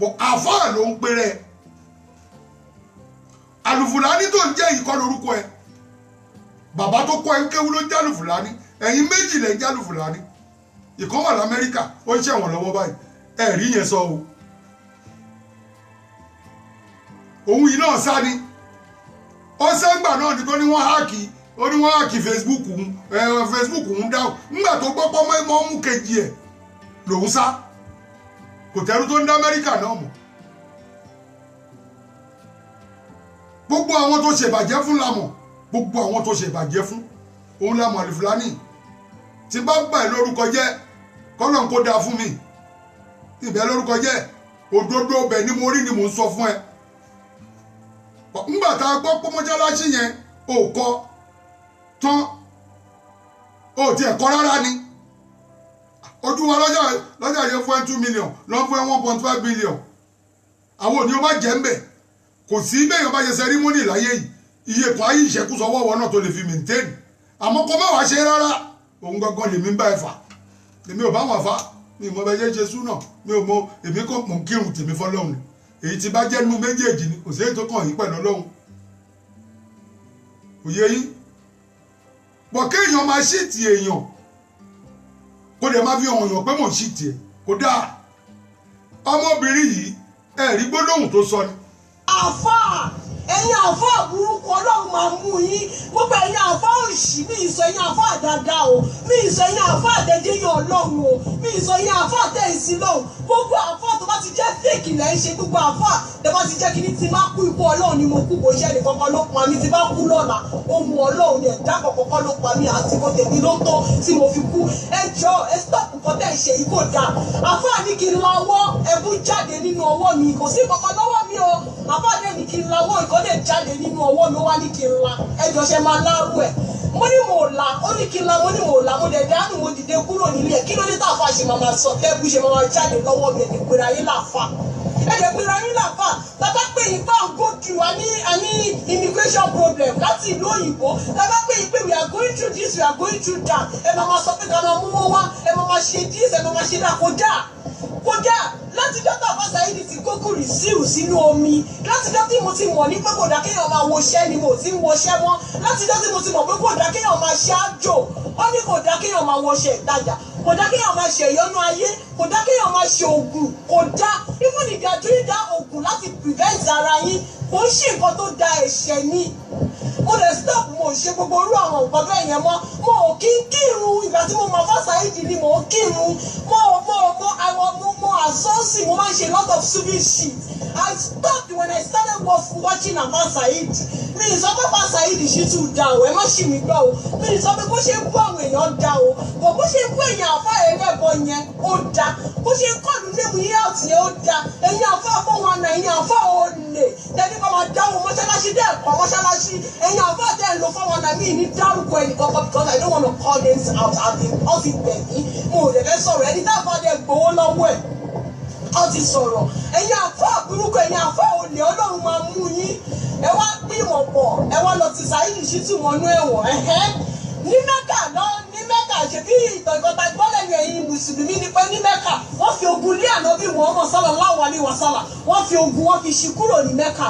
A: bọ̀ àfáà ló ń pèrè àlùfùlání tó ń jẹ́ ìkọ́ lórúkọ ẹ̀ bàbá tó kọ́ ẹ̀ ń kéwú ló ń jẹ́ àlùfùlání ẹ̀yin méjì lẹ̀ ń jẹ́ àlùfùlání ìkan wà lamẹ́ríkà ó ń ṣẹ̀wọ̀n lọ́wọ́ báyìí ẹ̀rí yẹn sọ o òun yìí náà sá ni ó sẹ́gbà náà ní kó ní wọ́n háàkì Facebook ń dáhùn nígbà tó gbọ́ pọ́ mọ́ mú kejì ẹ̀ lòun sá kò tẹ́rù tó ń dá Amẹ́ríkà náà mọ̀ gbogbo àwọn tó ṣèbàjẹ́ fún lamọ̀ gbogbo àwọn tó ṣèbàjẹ́ fún òun lamọ̀ àlùfùlání tí bá gbà ẹ́ lórúkọ jẹ́ kọ́lọ́n kó dáa fún mi ìbẹ́ lórúkọ jẹ́ òdodo ọbẹ̀ ni mo rí ni mò ń sọ fún ẹ ńgbà tá a gbọ́ pé mọ́ṣáláṣí yẹn ò kọ́ tán ò tiẹ̀ kọ́ rárá ni ojú wa lọ́jà yẹn fún ẹ 2 million lọ́ fún ẹ 1.5 billion àwọn òní o má jẹ́ ń bẹ̀ kò sí bẹ́ẹ̀ yọ̀ọ́ bá ṣe sẹ́rímọ́nì láyé yìí iye kan ayé ìṣẹ́kù sọ wọ́wọ́ náà tó lè fi maintain àmọ́ kó má wàá ṣe rárá òun gangan lèmi ń bá ẹ fà èmi ò bá wọn fà mi mọ bẹ́ẹ̀ ṣe súnà mi ò mọ èmi kò mọ̀ kírun tèmi fọlọ́run ni èyí tí bá jẹ́ nínú méjèèjì ni kò sí èyí tó kàn yín pẹ̀lú ọlọ́run kò yé yín bọ̀ kéèyàn máa ṣíìtì èèyàn kó dẹ̀ máa fi hàn yàn pé mò ń ṣíìtì ẹ̀ kó dáa ọmọbìnrin yìí ẹ̀rí gbólóhùn tó sọ ni.
D: àfáà ẹ̀yin àfáà burúkú ọlọ́run máa mú yín gbogbo ẹ̀yin àfáà òṣì mi ìsọ ẹ̀yin àfáà dáadáa o mi ìsọ ẹ̀yin àfáà àdẹ́jẹ́yìn ọlọ́run o mi ìsọ ẹ̀yin àfáà tẹ̀sí lọ́hùn gbogbo àfáà tó bá ti jẹ́ fèkì lẹ́ ń ṣe gbogbo àfáà tó bá ti jẹ́ kí ní ti máa kú ikú ọlọ́run ni mo kú kò ṣẹ́ nìkan kan ló pa mí ti bá kú lọ́la ohun ọlọ́run ni ẹ̀dá kọ̀ọ̀kan ló pa mí àti kò tèmi ló tó tí mo fi kú ẹ jọ ẹ stop nǹkan tẹ̀ ṣe yìí kò dáa àfáà ní kí n lawọ́ ẹbú jáde nínú ọwọ́ mi kò sí kankan lọ́wọ́ mi o àfáà dẹ̀ ní kí n lawọ́ ìkọ́lẹ̀ jáde nínú ọwọ́ mi wá ní kí n la ẹjọ́ ṣe máa lárú ẹ̀ mo ní mo là ó ní kí n la mo ní mo là mo dẹ̀ dánù mo dìde kúrò nílé ẹ̀ kí ló dé táàfà ṣe máa sọ tẹ́bù ṣe máa jáde lọ́wọ́ mi ẹ̀dẹ̀ pèrè ayé làfà ẹ̀dẹ̀ pèrè ayé làfà bàbá pé ìgbà ń go through a ní immigration problem láti ìlú òyìnbó bàbá pé ìpè we are going through this we are going through that ẹ máa sọ pé ká máa mú wọn wá ẹ máa ṣe this ẹ máa ṣe that kódà láti dọ́tà Afa Saheed ti kókó rìsíù sínú omi láti dọ́ tí mo ti mọ̀ ní pé kò dá kéèyàn máa woṣẹ́ ni mo ti ń woṣẹ́ mọ́ láti dọ́ tí mo ti mọ̀ pé kò dá kéèyàn máa ṣe àjò ó ní kò dá kéèyàn máa wọṣẹ́ ìtajà kò dá kéèyàn máa ṣe ìyọnu ayé kò dá kéèyàn máa ṣe oògùn kò dá even if you are doing that oògùn láti prevent ara yín kò ń ṣe nǹkan tó da ẹ̀ṣẹ̀ ni mo lè stop mo ṣe gbogbo orú àwọn nǹkan bẹ́ẹ̀ yẹn mọ́ mo ò kí ń kírun ìgbà tí mo mọ Afa Saheed ni mo ń kírun mo àsọ́ọ̀sì mo máa ń ṣe lot of stupid shit I stopped when I started watching Afa Saheed mi ì sọ pé Afa Saheed Shittu dá o ẹ má ṣì mí gbọ́ o mi ì sọ pé bó ṣe ń bọ́ àwọn èèyàn dá o bọ̀ bó ṣe ń bọ́ èèyàn àfa ẹlẹ́bọ yẹn ó dá bó ṣe ń kọ́ọ̀lù léwu yín àti yẹn ó dá ẹ̀yin àfa àfọwọ́n àná ẹ̀yin àfa olè tẹ́lifí bá máa dáwọ́ mọ́ṣáláṣí dẹ́ ẹ̀kọ́ mọ́ṣáláṣí ẹ̀yin àfa tẹ́ ẹ̀ lọ fáwọn àná mi ní dárúkọ ẹnì kankan because I don't want to call names out àti ọ̀fi bẹ̀mí mo ò lè fẹ́ sọ̀rọ̀ ẹni tá a fà dé gbowó lọ́wọ́ ẹ̀ ọ ti sọ̀rọ̀ ẹ̀yin àfa burúkú ẹ̀yin àfa olè ọlọ́run máa mú yín ẹ wá gbìmọ̀ pọ̀ ẹ wá lọ ti Saheed Shittu wọnú ẹ̀wọ̀n ní Mẹ́kà lọ ní Mẹ́kà ṣèbí ìtọ̀gọ́ta gbọ́dọ̀ ní ẹ̀yin mùsùlùmí ni pé ní Mẹ́kà wọ́n fi ogun lé Ànábì Muhammad sallallahu alaihi wasallam wọ́n fi ogun wọ́n fi ṣí kúrò ní Mẹ́kà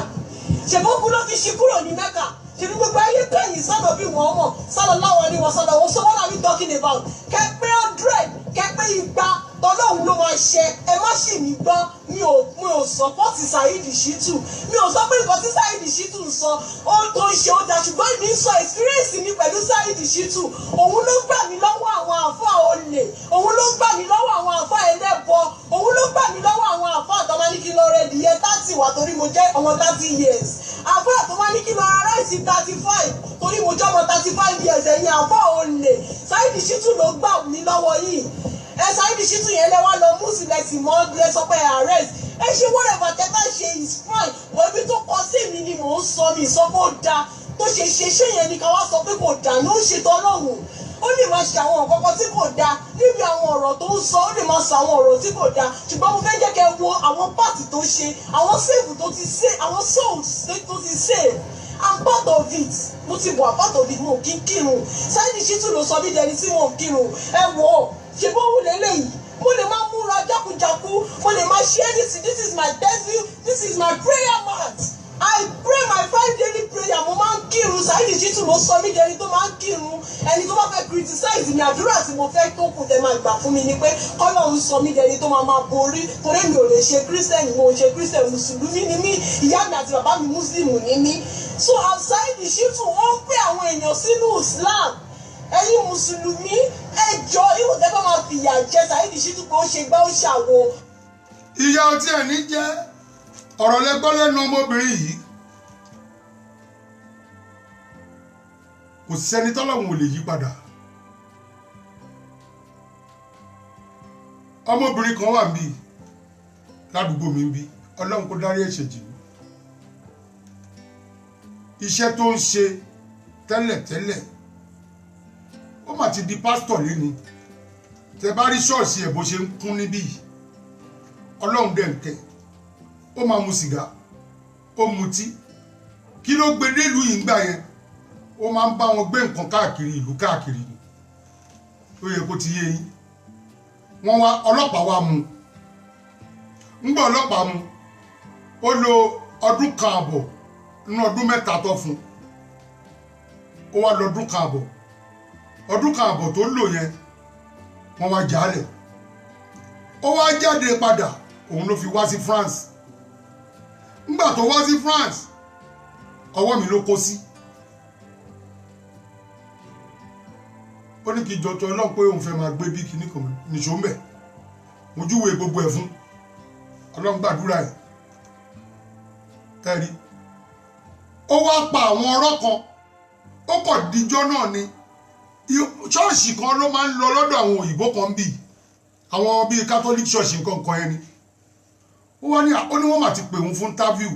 D: ṣèbí ogun ló fi ṣí kúrò ní Mẹ́kà ṣèbí gbogbo ayé kẹ́yìn s'Ànábì Muhammad sallallahu alaihi wasallam so what are we talking about kẹ́pẹ́ 100 kẹ́pẹ́ 200 tọ́lọ́hún ló máa ṣe ẹ má ṣì mí gbọ́ mi ò support Saheed Shittu mi ò sọ pé nǹkan tí Saheed Shittu ń sọ ó tó ń ṣe ó dá ṣùgbọ́n èmi ń sọ experience mi pẹ̀lú Saheed Shittu òun ló gbà mí lọ́wọ́ àwọn àfa olè òun ló gbà mí lọ́wọ́ àwọn àfa ẹlẹ́bọ òun ló gbà mí lọ́wọ́ àwọn àfa àtọ́mánìkì lọ rẹ̀ dìye 30 wà torí mo jẹ́ ọmọ 30 years àfa àtọ́mánìkì lọ ara ráìsì 35 torí mo jẹ́ ọmọ 35 years ẹ̀yin àfa olè Saheed Shittu ló gbà mí lọ́wọ́ yìí Saheed Shittu yẹn lẹ wá lọ mú sílẹ̀ sí mọ́ lẹ sọ pé arrest ẹ ṣe whatever tẹ bá ṣe is fine wọ́n ibi tó kọ sí mi ni mò ń sọ mi sọ pé ó da tó ṣe ṣe ṣé yẹn ni ká wá sọ pé kò dà ní ó ṣe tọ́lọ́hùn ó lè máa ṣe àwọn nǹkan tí kò dáa níbi àwọn ọ̀rọ̀ tó ń sọ ó lè máa sọ àwọn ọ̀rọ̀ tí kò dáa ṣùgbọ́n mo fẹ́ jẹ́ kẹ́ wo àwọn pàtì tó ṣe àwọn save tó ti save àwọn souls tó ti save I'm part of it mo ti wà part of it mo kí n kírun Saheed Shittu ló sọ mí dẹni tí mo kírun ẹ wò ó ṣe bó wù lélẹ́yìí mo lè máa múra jákujàku mo lè máa ṣe anything this is my devil this is my prayer mat I pray my 5 daily prayer mo máa ń kírun Saheed Shittu ló sọ mí dẹni tó máa ń kírun ẹni tó bá fẹ́ criticize mi àdúrà tí mo fẹ́ tó kù tẹ́ máa gbà fún mi ni pé Ọlọ́run sọ mí dẹni tó máa borí torí mi ò lè ṣe Christian mo ṣe Christian mùsùlùmí ni mí ìyá mi àti bàbá mi Muslim ni mí so Saheed Shittu ó ń pè àwọn èèyàn sínú Islam ẹ̀yin mùsùlùmí ẹjọ́ ìwọ tẹ́ bá máa fìyà jẹ Saheed Shittu pé ó ṣe gbá ó ṣàwo.
A: ìyá ọtí ẹ̀ ní jẹ́ ọ̀rọ̀ lẹ́gbọ́n lẹ́nu ọmọbìnrin yìí kò sẹ́ni tọ́lọ́run ò lè yí padà ọmọbìnrin kan wà níbí ládùúgbò mi níbí Ọlọ́run kó dárí ẹ̀ṣẹ̀ jì mí iṣẹ́ tó ń ṣe tẹ́lẹ̀tẹ́lẹ̀ ó mà ti di pásítọ̀ léni tẹ bá rí ṣọ́ọ̀ṣì ẹ̀ bó ṣe ń kún níbí Ọlọ́run dẹ̀ ń kẹ́ ó máa mu sìgá ó mutí kí ló gbé délùú yìí ń gbà yẹn ó máa ń bá wọn gbé nǹkan káàkiri ìlú káàkiri ni ó yẹ kó ti yé yín wọ́n wá ọlọ́pàá wá mú ńgbà ọlọ́pàá mú ó lo ọdún kan àbọ̀ nínú ọdún mẹ́ta tó fún ó wá lọ ọdún kan àbọ̀ tó lò yẹn wọ́n wá jálẹ̀ ó wá jáde padà òun ló fi wá sí France ńgbà tó wá sí France ọwọ́ mi ló kó sí ó ní kí jọjọ náà pé òun fẹ́ máa gbé bí kíní kan nìṣó ń bẹ̀ mo júwe gbogbo ẹ̀ fún Ọlọ́run gbàdúrà ẹ̀ ẹ̀rí ó wá pa àwọn ọ̀rọ̀ kan ó kọ̀ díjọ́ náà ni ṣọ́ọ̀ṣì kan ló máa ń lọ lọ́dọ̀ àwọn òyìnbó kan bíi àwọn bíi Catholic church nǹkan kan yẹn ni ó wá ní wọ́n mà ti pè òun fún interview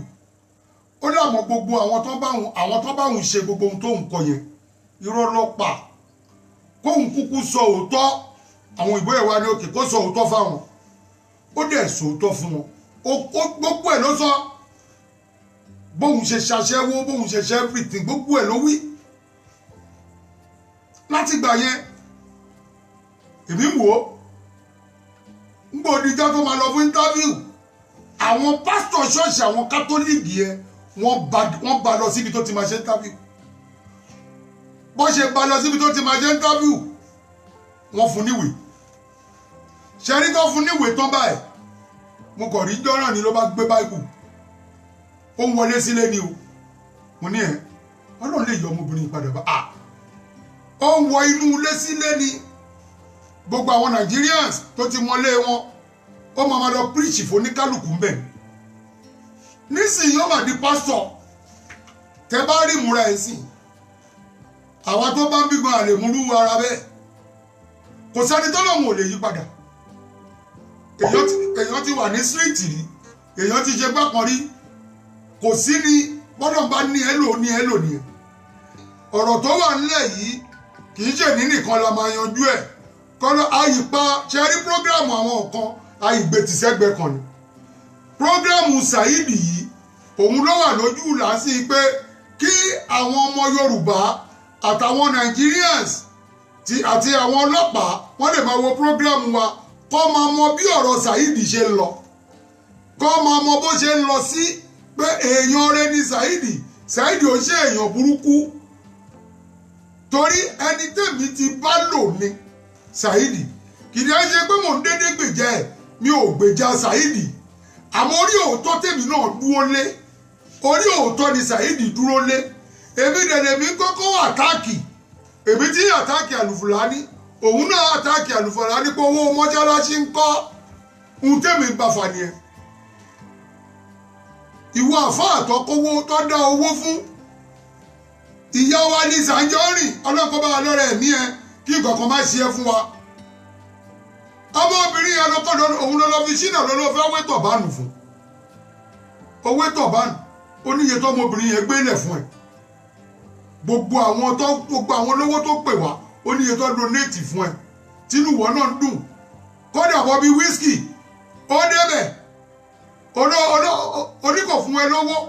A: ó ní àmọ́ gbogbo àwọn tó bá òun ṣe gbogbo ohun tó ń kọ yẹn irọ́ ló pa kóhun kúkú sọ òótọ́ àwọn òyìnbó ẹ̀ wá ní òkè kó sọ òótọ́ fáwọn ó dẹ̀ sọ òótọ́ fún wọn gbogbo ẹ̀ ló sọ bóun ṣe ṣaṣẹ́wó bóun ṣe ṣe everything gbogbo ẹ̀ ló wí láti gbà yẹn èmi wò ó ń gbòdìjọ́ tó máa lọ fún interview àwọn pásítọ̀ ṣọ́ọ̀ṣì àwọn kátólíìkì yẹn wọ́n bá lọ síbi tó ti máa ṣe interview bó ṣe bá lọ síbi tó ti máa ṣe interview wọ́n fún níwèé ṣẹ́rí tó fún níwèé tán báyìí mo kàn rí jọ́ràn ni ló bá gbé báìbù ó ń wọlé sílé ni o mo ní ẹ̀ Ọlọ́run lè yọ ọmọbìnrin padà bá ó ń wọ inú ilé sílé ni gbogbo àwọn Nigerians tó ti mọlé wọn ó máa lọ preach fún oníkálùkù ń bẹ̀ nísìnyí ó mà di pásítọ̀ tẹ bá rí ìmúra ẹ̀ sìn àwa tó bá ń bígun àlè múrú ara bẹ́ẹ̀ kò sẹ́ni tó lòun ò lè yí padà èèyàn ti wà ní street rí èèyàn ti ṣe gbákan rí kò sí ní gbọ́dọ̀ bá ní ẹlò nìyẹn ọ̀rọ̀ tó wà nílẹ̀ yìí kì í ṣe ní nìkan la máa yanjú ẹ̀ kọ́lọ́ àyípa ṣe rí prógráàmù àwọn nǹkan àyígbètìsẹ́gbẹ́ kan ni prógráàmù Saheed yìí òun ló wà lójú làásì pé kí àwọn ọmọ Yorùbá àtàwọn Nigerians àti àwọn ọlọ́pàá wọ́n lè máa wo prógráàmù wa kọ́ máa mọ bí ọ̀rọ̀ Saheed ṣe ń lọ kọ́ máa mọ bó ṣe ń lọ sí pé èèyàn rẹ ni Saheed ò ṣe èèyàn burúkú torí ẹni tèmi ti bá lò ní Saheed kì í ṣe pé mò ń dédé gbèjà ẹ̀ mi ò gbèjà Saheed àmọ́ orí òótọ́ tèmi náà dúró lé orí òótọ́ ni Saheed dúró lé èmi dẹ̀dẹ̀ mi kọ́kọ́ àtáàkì èmi tí àtáàkì Àlùfùlání òun náà àtáàkì Àlùfùlání pé owó mọ́ṣáláṣí ń kọ́ ohun tèmi ń bá fà nìyẹn ìwọ àfáà àtọkọwó tó dá owó fún ìyá wa ní Sànjọ́rìn ọlọ́kọ̀ọ́bá lọ́rẹ̀ ẹ̀mí ẹ kí nǹkan má ṣe é fún wa ọmọbìnrin yẹn lọ́kọ̀ọ́ òun lọ́lọ́ fi ṣínà lọ́lọ́ fẹ́ wé tọ̀bánù fún owó tọ̀bánù ó níye tọ́mọbìnrin yẹn gbélẹ̀ fún ẹ gbogbo àwọn olówó tó pè wá ó ní iye tó donate fún ẹ tínú ìwọ náà ń dùn kódà bọ́ bí wíṣkì ó débẹ̀ oníkò fún ẹ lọ́wọ́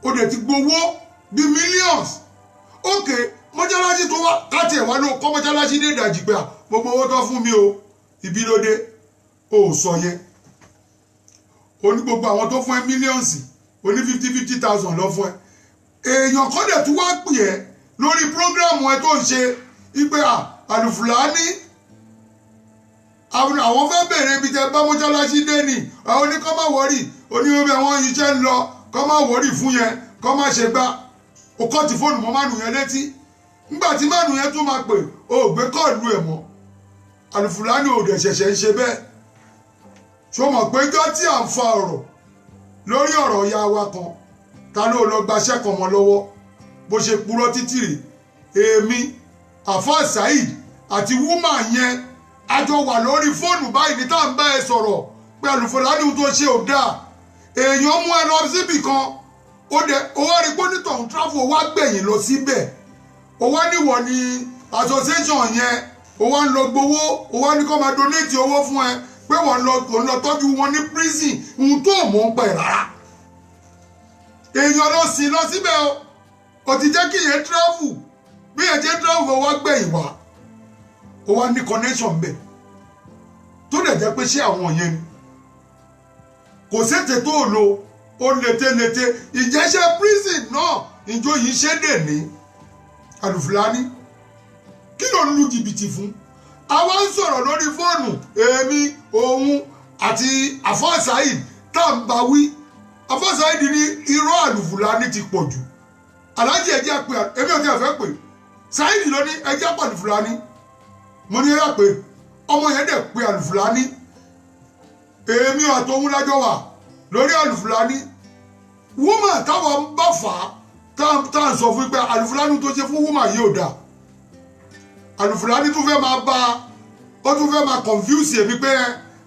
A: ó dẹ̀ ti gbowó bí millions ókè mọ́ṣáláṣí tó wá káàtì ẹ̀ wá ló kọ́ mọ́ṣáláṣí dé ìdajì pé gbogbo owó tó fún mi o ibi ló dé ó sọ yẹn ó ní gbogbo àwọn tó fún ẹ mílíọ̀nsì ó ní 50,000 lọ fún ẹ èèyàn kan dẹ̀ tún wá pè ẹ́ lórí prógráàmù ẹ tó ń ṣe ipe Alufulani àwọn fẹ́ bèèrè ibi tẹ bá mọ́ṣáláṣí dé ni àwọn oníkọ́ máa wọ́rì oníwẹ́bẹ̀ wọn iṣẹ́ ń lọ kọ́ máa wọ́rì fún yẹn kọ́ máa ṣe gbá o kọ́ ti fóònù mọ́ mánu yẹn létí nígbà tí mánu yẹn tún máa pè o gbé kọ́ọ̀lù ẹ̀ mọ́ Alufulani ò dẹ̀ ṣẹ̀ṣẹ̀ ń ṣe bẹ́ẹ̀ ṣó mọ̀ pé jọ́ tí à ń fa ọ̀rọ̀ lórí ọ̀rọ̀ ìyá wa kan ta ló lọ gbaṣẹ́ kan mọ́ lọ́wọ́ bó ṣe purọ́ títì rè èmi Àfáà Saheed àti wúmà yẹn a jọ wà lórí fóònù báyìí ní tá à ń bá ẹ sọ̀rọ̀ pé Alufulani tó ṣe ò dáa èèyàn mú ẹ lọ síbì kan ó wá rí pọ́nítọ̀ ń tráfù ó wá gbẹ̀yìn lọ síbẹ̀ ó wá níwọ̀ ní association yẹn ó wá ń lọ gbowó ó wá ní kó máa donate owó fún ẹ pé wọ́n lọ tọ́jú wọn ní prison ohun tó mọ̀ ń pẹ̀ rárá èèyàn lọ sí lọ síbẹ̀ ó ti jẹ́ kí yẹn tráfù bí yẹn jẹ́ tráfù ó wá gbẹ̀yìn wá ó wá ní connection bẹ̀ tó dẹ̀ jẹ́ pé ṣé àwọn yẹn ni kò sété tó lò ó létélété ìjẹ́ṣẹ́ prison náà ìjọ yìí ṣe dè ní Alufulani kí ló ń lu jìbìtì fún àwa ń sọ̀rọ̀ lórí fóònù èmi òun àti Àfáà Saheed tá à ń bá wí Àfáà Saheed ní irọ́ Alufulani ti pọ̀ jù aláàjì ẹ̀jẹ̀ pé èmi ò tí a fẹ́ pè Saheed ló ní ẹjẹ́ pọ̀ Alufulani mo ní ẹ̀yà pé ọmọ yẹn dẹ̀ pé Alufulani èmi àtòun lájọ́ wà lórí Alufulani wúmà táwọn ń bá fà á tá à ń sọ fún pé Alufulani tó ṣe fún wúmà yìí ò dáa Alufulani tún fẹ́ máa bá ó tún fẹ́ máa confuse èmi pé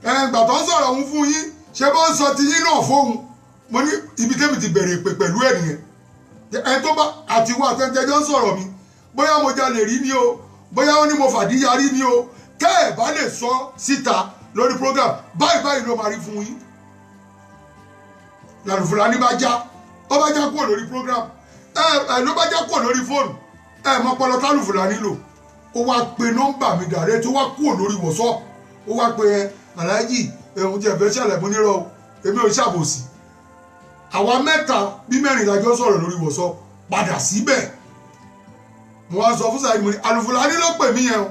A: gbà tó ń sọ̀rọ̀ òun fún yín ṣé bó ń sọ ti yín náà fóun mo ní ibi tẹ́mi ti bẹ̀rẹ̀ ìpè pẹ̀lú ẹ̀ nìyẹn ẹ tó bá àtiwọ́ àtẹ́jọ́ ń sọ̀rọ̀ mi bóyá mo jalè rí ni o bóyá ó ní mo fàdíyà rí ni o tẹ́ ẹ̀ bá lè sọ síta lórí program báyìí ló máa rí fún yín Alufulani bá já ó bá já kúrò lórí program ló bá já kúrò lórí fóònù mọ pọlọ t'Alufulani lò ó wá pe nọ́mbà mi dàrẹ́ tó wá kúrò lórí WhatsApp ó wá pe aláàjì ẹ̀hún tí ẹ̀fẹ́ ṣàlẹ̀ mú nírọ̀ èmi ò ṣàbòsí àwa mẹ́ta bí mẹ́rin lájọ́ sọ̀rọ̀ lórí WhatsApp padà síbẹ̀ mo wá sọ fún Saheed mo ní Alufulani ló pè mí yẹn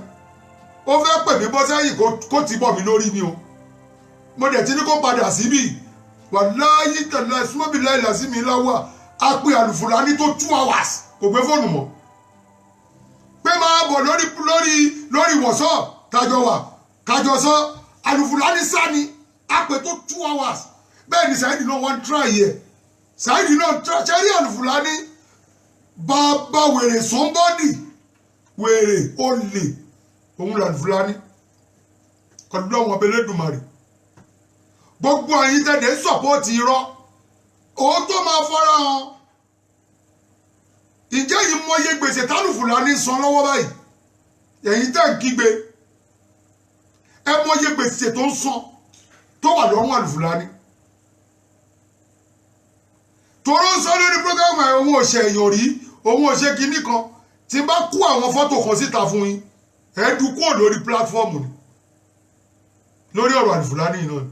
A: ó fẹ́ pè mí bọ́ sẹ́yìn kó tì bọ̀ mí lórí mi o mo dẹ̀ ti ní kó padà síbì wàláyé tẹ̀lé súnmọ́bì láìlà sí mi láwà á pe Alufulani tó 2 hours kò gbé fóònù mọ́ pé máa bọ̀ lórí WhatsApp kájọ wà kájọ sọ Alufulani sáni á pè tó 2 hours bẹ́ẹ̀ ni Saheed náà wọ́n try yẹ Saheed náà ṣẹ́rí Alufulani bàbá wèrè somebody wèrè olè òun Alufulani ọlọ́wọ́n Abẹ́lẹ́dùmarè gbogbo àyín tẹ̀lé sọ̀pọ̀tì irọ́ òun tó máa fara hàn ìjẹ́ yìí mọye gbèsè t'Alufulani san lọ́wọ́ báyìí ẹ̀yin tẹ̀ ń kígbe ẹ mọye gbèsè tó ń san tó wà lọ́rùn Alufulani tòró ń sọ lórí programme ẹ̀ òun ò ṣe èèyàn rí òun ò ṣe kinní kan tí bá kó àwọn fọ́tò kan síta fún yín ẹ̀ẹ́dùn kúrò lórí pílátífọ́ọ̀mù ni lórí ọ̀rọ̀ Alufulani náà ni.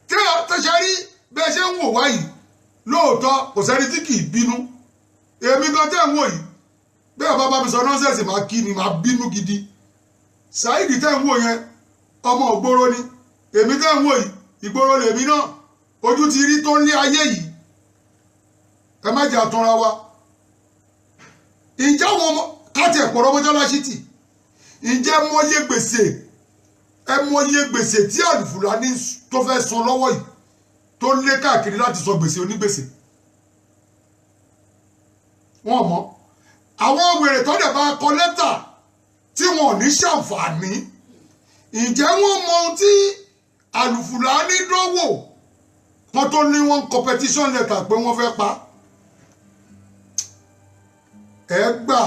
A: tí a tẹ̀sẹ̀ rí bẹ́ẹ̀ ṣe ń wò wáyìí lóòótọ́ kò sẹ́ni tí kì í bínú èmi gan tẹ́ ń wò yìí bẹ́ẹ̀ bá bá mi sọ nọ́ọ̀sẹ̀sì máa kí ni máa bínú gidi Saheed tẹ́ ń wò yẹn ọmọ ògbóró ni èmi tẹ́ ń wò yìí ìgboro lèmi náà ojú ti rí tó ń lé ayé yìí ẹ má jẹ́ àtúnra wa ǹjẹ́ àwọn káàtì ẹ̀pọ̀rọ̀ mọ́ṣáláṣí tì ǹjẹ́ mọye gbèsè ẹ mọye gbèsè tí Alufulani tó fẹ́ san lọ́wọ́ yìí tó ń lé káàkiri láti sọ gbèsè onígbèsè wọn mọ̀ àwọn wèrè tó dẹ̀ bá kọ lẹ́tà tí wọn ò ní ṣàǹfààní ǹjẹ́ wọ́n mọ ohun tí Alufulani dánwò wọn tó ní wọn competition letter pé wọ́n fẹ́ pa ẹ gbà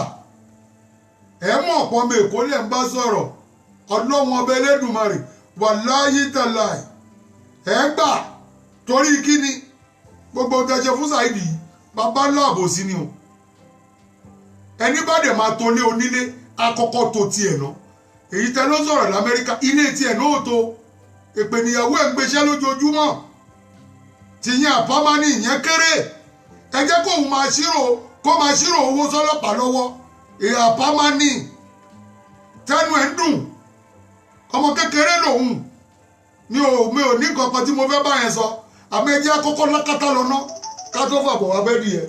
A: ẹ mọ̀ pọ̀ mi èkó lẹ̀ ń bá sọ̀rọ̀ ọlọ́wọ́n ọba Elédùmarè wàláyé tàláì ẹ gbà torí kíni gbogbo tẹ̀sẹ̀ fún Saheed yìí bàbá ńlá àbòsí ni o ẹni bá dẹ̀ máa tó lé onílé akọ́kọ́ tó tiẹ̀ náà èyí tẹ ló sọ̀rọ̀ l'Amẹ́ríkà ilé tiẹ̀ náà tó èpè níyàwó ẹ̀ ń gbéṣẹ́ lójoojúmọ́ tìyẹn àpámánì ìyẹn kéré ẹ jẹ́ kó máa ṣírò owó sọ́lọ́pàá lọ́wọ́ èyí àpámánì tẹnu ẹ̀ ń dùn ọmọ kékeré lòun mi ò ní kankan tí mo fẹ́ bá yẹn sọ àmọ́ ẹ jẹ́ àkọ́kọ́ lákàtà lọ́nà ká tó fàbọ̀ wá bẹ́ẹ̀ nìyẹn.